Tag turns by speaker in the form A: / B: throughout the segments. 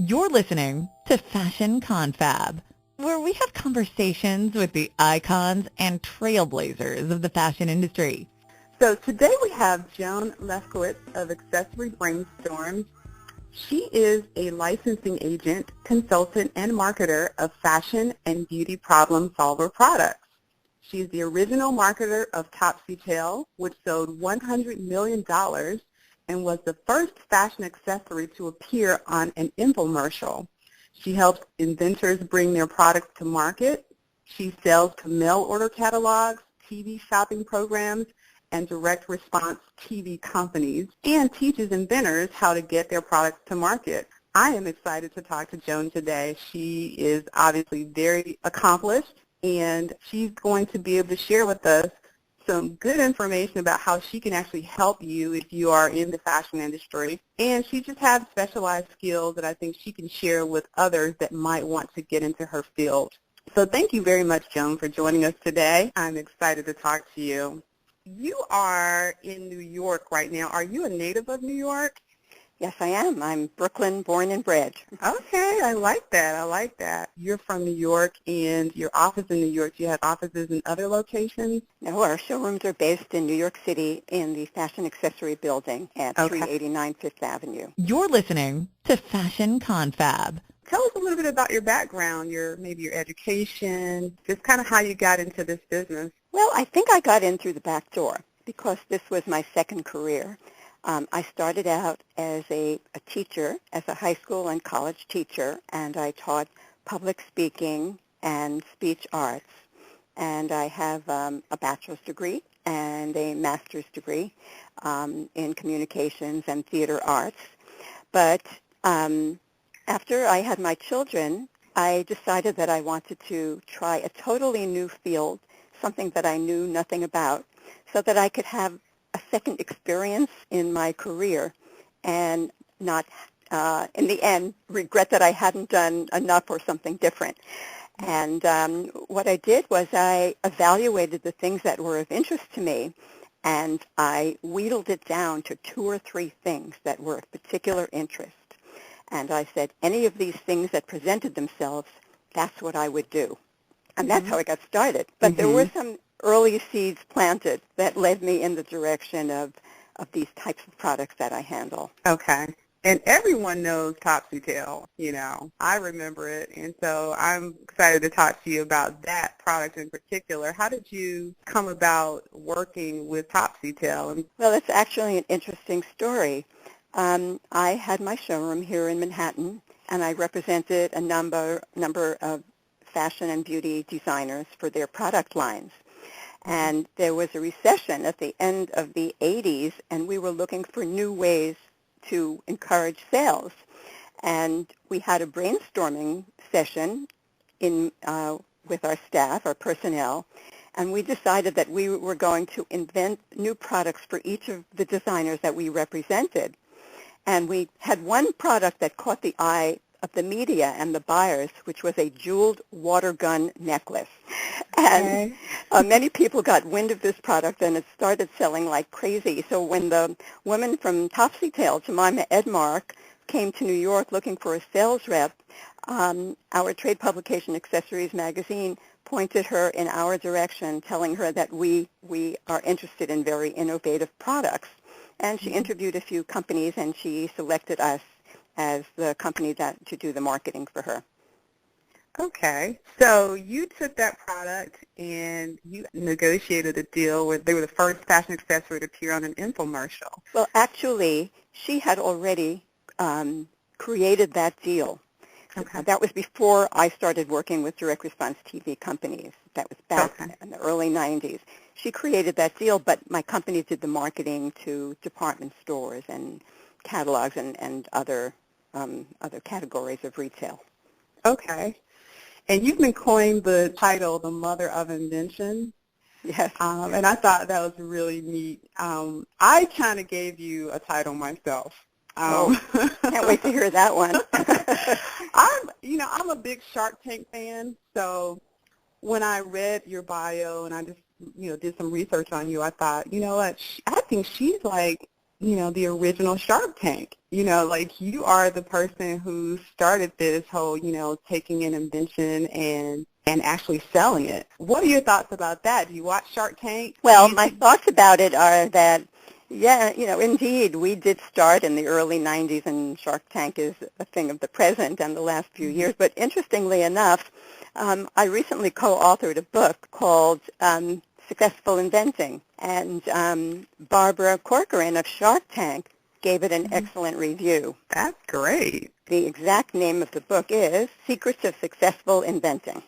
A: You're listening to Fashion Confab, where we have conversations with the icons and trailblazers of the fashion industry.
B: So today we have Joan Lefkowitz of Accessory Brainstorms. She is a licensing agent, consultant, and marketer of fashion and beauty problem solver products. She's the original marketer of Topsy-Tail, which sold $100 million and was the first fashion accessory to appear on an infomercial. She helps inventors bring their products to market. She sells to mail order catalogs, TV shopping programs, and direct response TV companies, and teaches inventors how to get their products to market. I am excited to talk to Joan today. She is obviously very accomplished, and she's going to be able to share with us some good information about how she can actually help you if you are in the fashion industry. And she just has specialized skills that I think she can share with others that might want to get into her field. So thank you very much, Joan, for joining us today. I'm excited to talk to you. You are in New York right now. Are you a native of New York?
C: Yes, I am. I'm Brooklyn born and bred.
B: Okay, I like that. I like that. You're from New York, and your office in New York. Do you have offices in other locations?
C: No, our showrooms are based in New York City in the Fashion Accessory Building at 389 Fifth Avenue.
A: You're listening to Fashion Confab.
B: Tell us a little bit about your background, maybe your education, just kind of how you got into this business.
C: Well, I think I got in through the back door because this was my second career. I started out as a teacher, as a high school and college teacher, and I taught public speaking and speech arts. And I have a bachelor's degree and a master's degree in communications and theater arts. But after I had my children, I decided that I wanted to try a totally new field, something that I knew nothing about, so that I could have a second experience in my career and not, in the end, regret that I hadn't done enough or something different. And what I did was I evaluated the things that were of interest to me, and I wheedled it down to 2 or 3 things that were of particular interest. And I said, any of these things that presented themselves, that's what I would do. And that's how I got started. But there were some early seeds planted that led me in the direction of these types of products that I handle.
B: Okay. And everyone knows Topsy-Tail, I remember it. And so I'm excited to talk to you about that product in particular. How did you come about working with Topsy-Tail?
C: Well, it's actually an interesting story. I had my showroom here in Manhattan, and I represented a number of fashion and beauty designers for their product lines. And there was a recession at the end of the 80s, and we were looking for new ways to encourage sales. And we had a brainstorming session with our staff, our personnel, and we decided that we were going to invent new products for each of the designers that we represented. And we had one product that caught the eye of the media and the buyers, which was a jeweled water gun necklace. And many people got wind of this product, and it started selling like crazy. So when the woman from Topsy-Tail, Jemima Edmark, came to New York looking for a sales rep, our trade publication Accessories Magazine pointed her in our direction, telling her that we are interested in very innovative products. And she interviewed a few companies, and she selected us as the company to do the marketing for her.
B: Okay. So you took that product and you negotiated a deal where they were the first fashion accessory to appear on an infomercial.
C: Well, actually, she had already created that deal.
B: Okay.
C: That was before I started working with direct response TV companies. That was back in the early 90s. She created that deal, but my company did the marketing to department stores and catalogs and other categories of retail.
B: Okay. And you've been coined the title, the mother of invention.
C: Yes.
B: And I thought that was really neat. I kind of gave you a title myself.
C: Can't wait to hear that one.
B: I'm a big Shark Tank fan, so when I read your bio and I just, did some research on you, I thought, you know what, I think she's like the original Shark Tank. Like you are the person who started this whole, taking an invention and actually selling it. What are your thoughts about that? Do you watch Shark Tank?
C: Well, my thoughts about it are that, yeah, indeed, we did start in the early 90s, and Shark Tank is a thing of the present and the last few years. But interestingly enough, I recently co-authored a book called Successful Inventing, and Barbara Corcoran of Shark Tank gave it an excellent review.
B: That's great.
C: The exact name of the book is Secrets of Successful Inventing.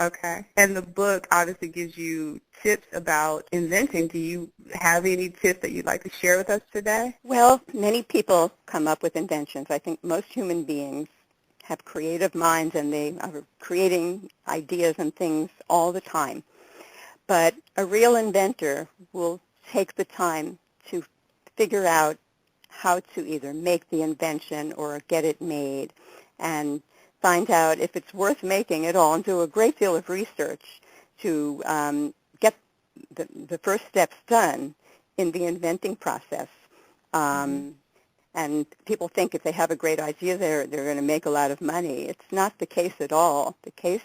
B: Okay. And the book obviously gives you tips about inventing. Do you have any tips that you'd like to share with us today?
C: Well, many people come up with inventions. I think most human beings have creative minds, and they are creating ideas and things all the time. But a real inventor will take the time to figure out how to either make the invention or get it made, and find out if it's worth making at all, and do a great deal of research to get the first steps done in the inventing process. And people think if they have a great idea, they're going to make a lot of money. It's not the case at all. The case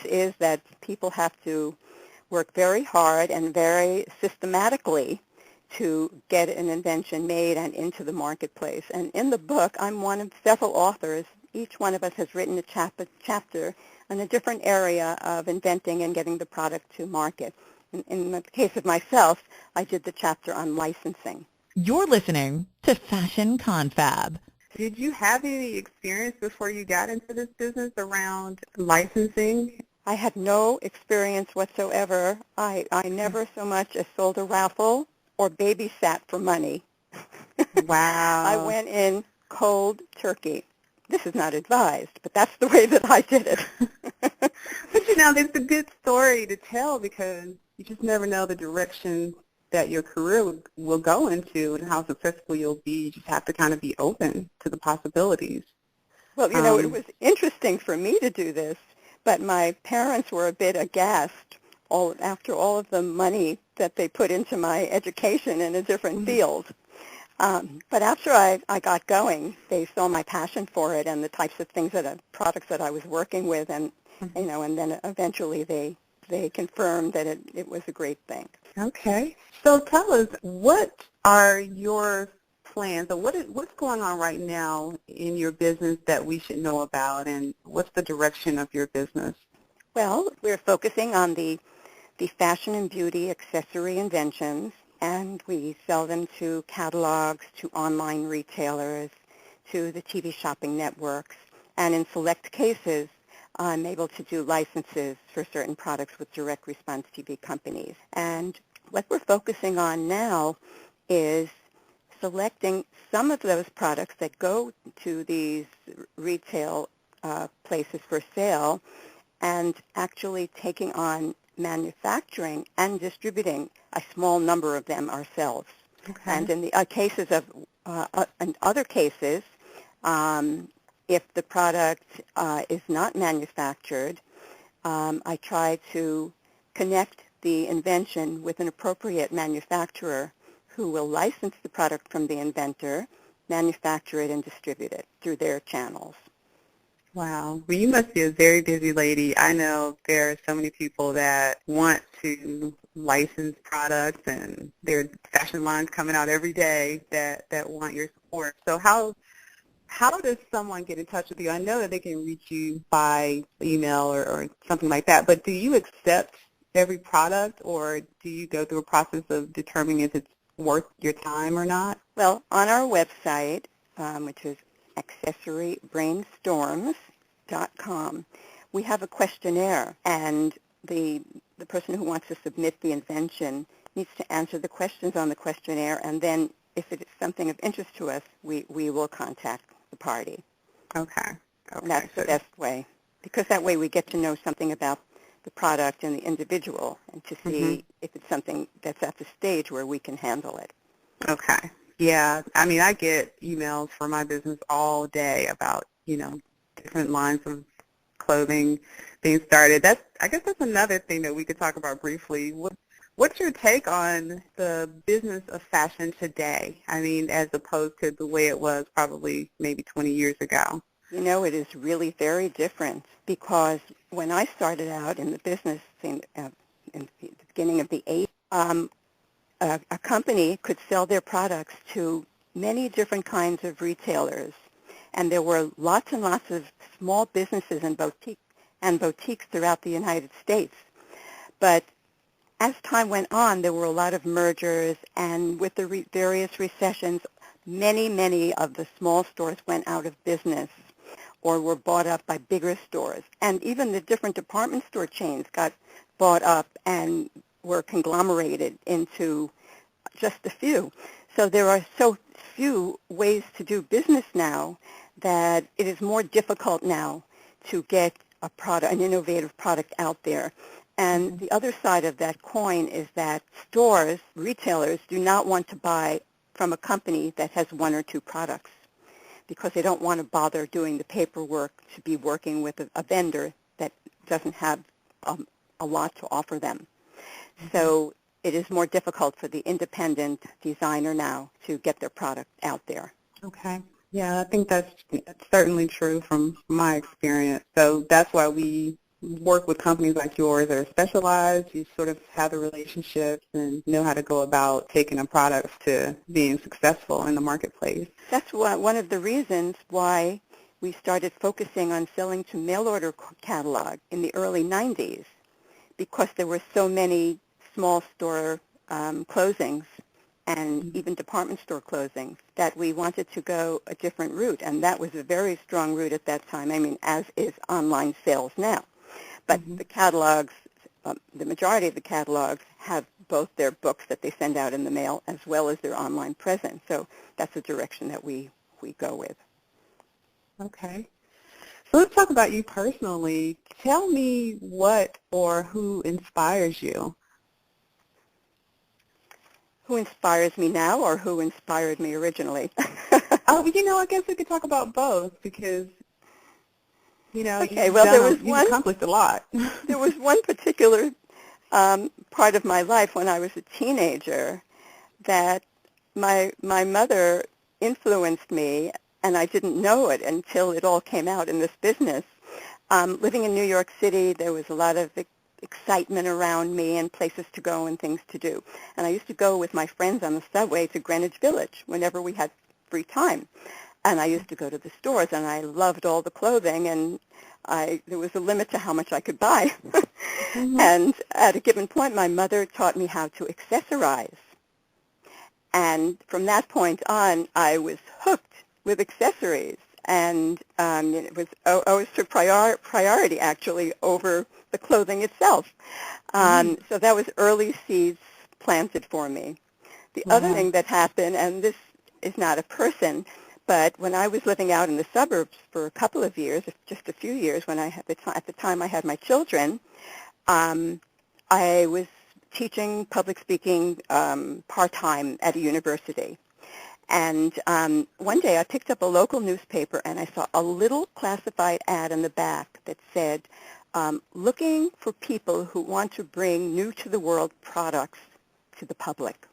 C: is that people have to work very hard and very systematically to get an invention made and into the marketplace. And in the book, I'm one of several authors. Each one of us has written a chapter in a different area of inventing and getting the product to market. In the case of myself, I did the chapter on licensing.
A: You're listening to Fashion Confab.
B: Did you have any experience before you got into this business around licensing?
C: I had no experience whatsoever. I never so much as sold a raffle or babysat for money.
B: Wow.
C: I went in cold turkey. This is not advised, but that's the way that I did it.
B: But it's a good story to tell, because you just never know the direction that your career will go into and how successful you'll be. You just have to kind of be open to the possibilities.
C: Well, it was interesting for me to do this, but my parents were a bit aghast after all of the money that they put into my education in a different field. But after I got going, they saw my passion for it and the types of things products that I was working with, and and then eventually they confirmed that it was a great thing.
B: Okay. So tell us, what are your plans, or what's going on right now in your business that we should know about, and what's the direction of your business?
C: Well, we're focusing on the fashion and beauty accessory inventions, and we sell them to catalogs, to online retailers, to the TV shopping networks, and in select cases, I'm able to do licenses for certain products with direct response TV companies. And what we're focusing on now is selecting some of those products that go to these retail places for sale and actually taking on manufacturing and distributing a small number of them ourselves. Okay. And in the cases of, in other cases, if the product is not manufactured, I try to connect the invention with an appropriate manufacturer who will license the product from the inventor, manufacture it, and distribute it through their channels.
B: Wow. Well, you must be a very busy lady. I know there are so many people that want to license products, and there are fashion lines coming out every day that want your support. So how does someone get in touch with you? I know that they can reach you by email or something like that, but do you accept every product, or do you go through a process of determining if it's worth your time or not?
C: Well, on our website, which is accessorybrainstorms.com, we have a questionnaire, and the person who wants to submit the invention needs to answer the questions on the questionnaire, and then if it is something of interest to us, we will contact the party.
B: Okay.
C: And that's the best way, because that way we get to know something about the product and the individual, and to see if it's something that's at the stage where we can handle it.
B: Okay. Yeah. I mean, I get emails for my business all day about, different lines of clothing being started. I guess that's another thing that we could talk about briefly. What's your take on the business of fashion today? I mean, as opposed to the way it was probably maybe 20 years ago.
C: You know, it is really very different because when I started out in the business in the beginning of the 80s, a company could sell their products to many different kinds of retailers. And there were lots and lots of small businesses and boutiques throughout the United States. But as time went on, there were a lot of mergers, and with the various recessions, many of the small stores went out of business or were bought up by bigger stores. And even the different department store chains got bought up and were conglomerated into just a few. So there are so few ways to do business now that it is more difficult now to get an innovative product out there. And the other side of that coin is that retailers do not want to buy from a company that has one or two products because they don't want to bother doing the paperwork to be working with a vendor that doesn't have a lot to offer them. So it is more difficult for the independent designer now to get their product out there.
B: Okay. Yeah, I think that's certainly true from my experience. So that's why we work with companies like yours that are specialized. You sort of have the relationships and know how to go about taking a product to being successful in the marketplace.
C: That's one of the reasons why we started focusing on selling to mail-order catalog in the early 90s, because there were so many small store closings and even department store closings that we wanted to go a different route, and that was a very strong route at that time, I mean, as is online sales now. But the catalogs, the majority of the catalogs have both their books that they send out in the mail as well as their online presence. So that's the direction that we go with.
B: Okay. So let's talk about you personally. Tell me what or who inspires you.
C: Who inspires me now or who inspired me originally?
B: Oh, I guess we could talk about both because
C: okay, well,
B: you've accomplished a lot.
C: There was one particular part of my life when I was a teenager that my mother influenced me, and I didn't know it until it all came out in this business. Living in New York City, there was a lot of excitement around me and places to go and things to do. And I used to go with my friends on the subway to Greenwich Village whenever we had free time. And I used to go to the stores, and I loved all the clothing, and there was a limit to how much I could buy. And at a given point, my mother taught me how to accessorize. And from that point on, I was hooked with accessories. And it was always took priority, actually, over the clothing itself. So that was early seeds planted for me. The other thing that happened, and this is not a person, but when I was living out in the suburbs for a couple of years, just a few years, when at the time I had my children, I was teaching public speaking part-time at a university. And one day I picked up a local newspaper and I saw a little classified ad in the back that said, looking for people who want to bring new-to-the-world products to the public.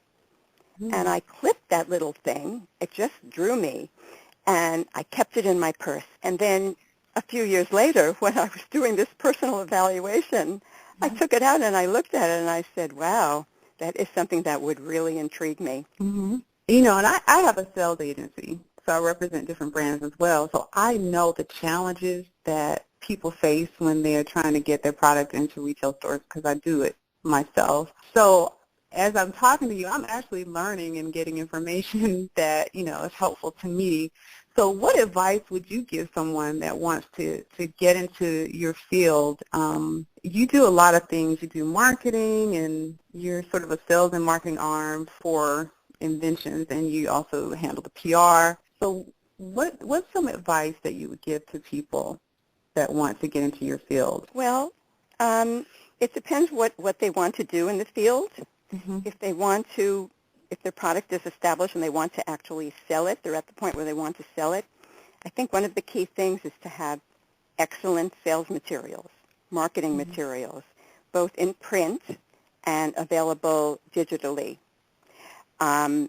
C: And I clipped that little thing. It just drew me. And I kept it in my purse. And then a few years later, when I was doing this personal evaluation, I took it out and I looked at it and I said, wow, that is something that would really intrigue me.
B: And I have a sales agency, so I represent different brands as well. So I know the challenges that people face when they're trying to get their product into retail stores because I do it myself. So as I'm talking to you, I'm actually learning and getting information that, is helpful to me. So what advice would you give someone that wants to get into your field? You do a lot of things. You do marketing, and you're sort of a sales and marketing arm for inventions, and you also handle the PR. So what's some advice that you would give to people that want to get into your field?
C: Well, it depends what they want to do in the field. If their product is established and they want to actually sell it, they're at the point where they want to sell it. I think one of the key things is to have excellent sales materials, marketing materials, both in print and available digitally. And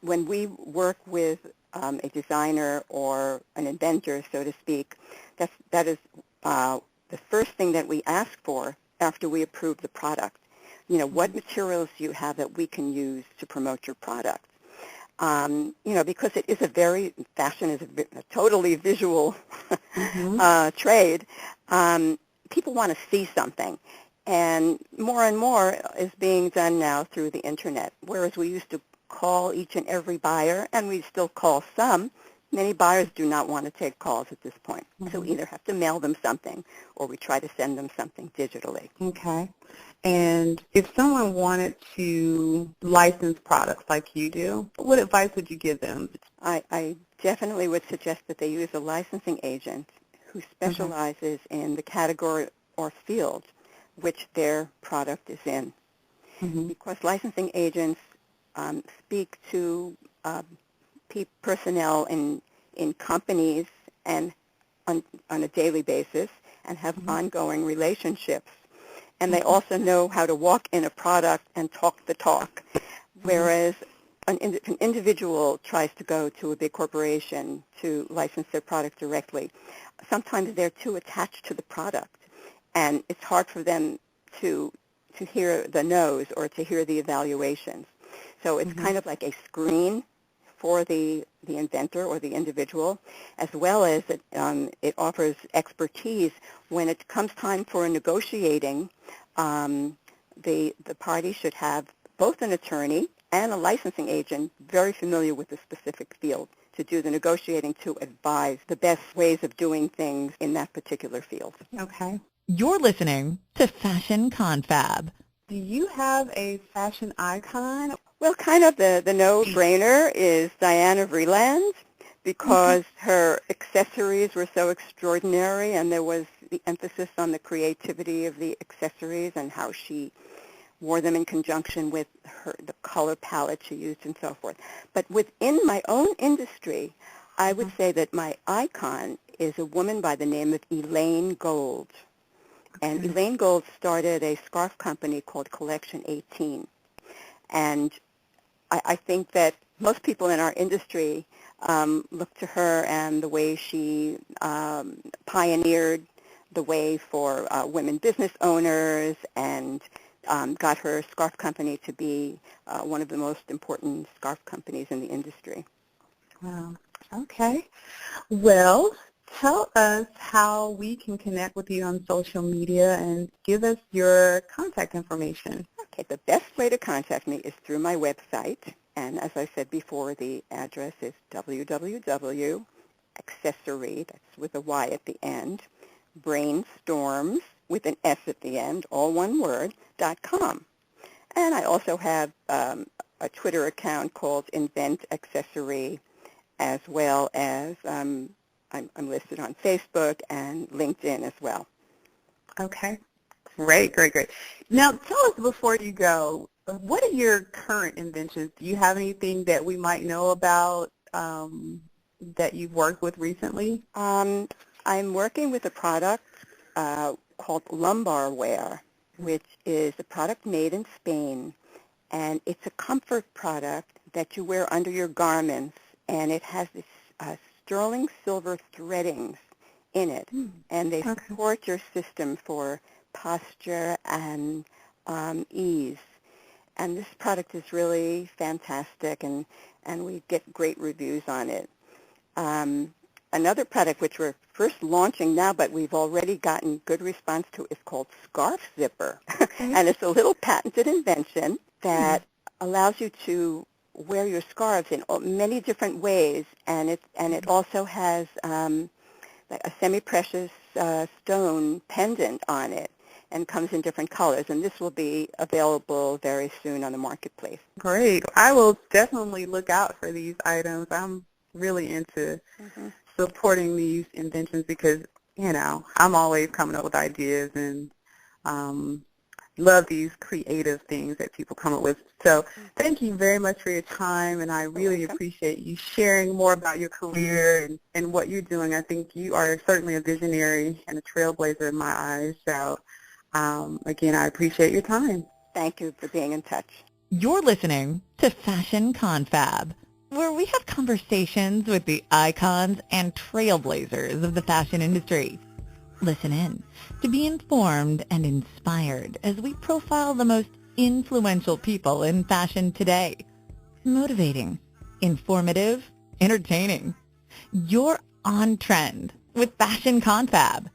C: when we work with a designer or an inventor, so to speak, that is the first thing that we ask for after we approve the product. You know, what materials do you have that we can use to promote your product? You know, because it is fashion is a totally visual trade. People want to see something. And more is being done now through the Internet, whereas we used to call each and every buyer, and we still call some. Many buyers do not want to take calls at this point. So we either have to mail them something or we try to send them something digitally.
B: Okay. And if someone wanted to license products like you do, what advice would you give them?
C: I definitely would suggest that they use a licensing agent who specializes in the category or field which their product is in. Because licensing agents speak to personnel in companies and on a daily basis and have ongoing relationships. And they also know how to walk in a product and talk the talk, whereas an individual tries to go to a big corporation to license their product directly. Sometimes they're too attached to the product, and it's hard for them to hear the no's or to hear the evaluations. So it's kind of like a screen for the inventor or the individual, as well as it offers expertise when it comes time for a negotiating. The party should have both an attorney and a licensing agent very familiar with the specific field to do the negotiating, to advise the best ways of doing things in that particular field.
B: Okay.
A: You're listening to Fashion Confab.
B: Do you have a fashion icon?
C: Well, kind of the no-brainer is Diana Vreeland, because her accessories were so extraordinary, and there was the emphasis on the creativity of the accessories and how she wore them in conjunction with the color palette she used and so forth. But within my own industry, I would say that my icon is a woman by the name of Elaine Gold. And Elaine Gold started a scarf company called Collection 18. And I think that most people in our industry look to her and the way she pioneered the way for women business owners and got her scarf company to be one of the most important scarf companies in the industry.
B: Wow. Okay. Well, tell us how we can connect with you on social media and give us your contact information.
C: Okay, the best way to contact me is through my website. And as I said before, the address is www.accessory, that's with a Y at the end, brainstorms with an S at the end, all one word, .com. And I also have a Twitter account called Invent Accessory, as well as I'm listed on Facebook and LinkedIn as well.
B: Okay. Great. Now, tell us before you go, what are your current inventions? Do you have anything that we might know about that you've worked with recently?
C: I'm working with a product called lumbar wear, which is a product made in Spain, and it's a comfort product that you wear under your garments, and it has this sterling silver threadings in it, and they support your system for posture and ease. And this product is really fantastic, and we get great reviews on it. Another product which we're first launching now, but we've already gotten good response to, is called Scarf Zipper. And it's a little patented invention that allows you to wear your scarves in many different ways, and it also has like a semi-precious stone pendant on it, and comes in different colors, and this will be available very soon on the marketplace.
B: Great. I will definitely look out for these items. I'm really into supporting these inventions because, you know, I'm always coming up with ideas and love these creative things that people come up with. So thank you very much for your time, and I really appreciate you sharing more about your career and what you're doing. I think you are certainly a visionary and a trailblazer in my eyes. So again, I appreciate your time.
C: Thank you for being in touch.
A: You're listening to Fashion Confab, where we have conversations with the icons and trailblazers of the fashion industry. Listen in to be informed and inspired as we profile the most influential people in fashion today. Motivating, informative, entertaining. You're on trend with Fashion Confab.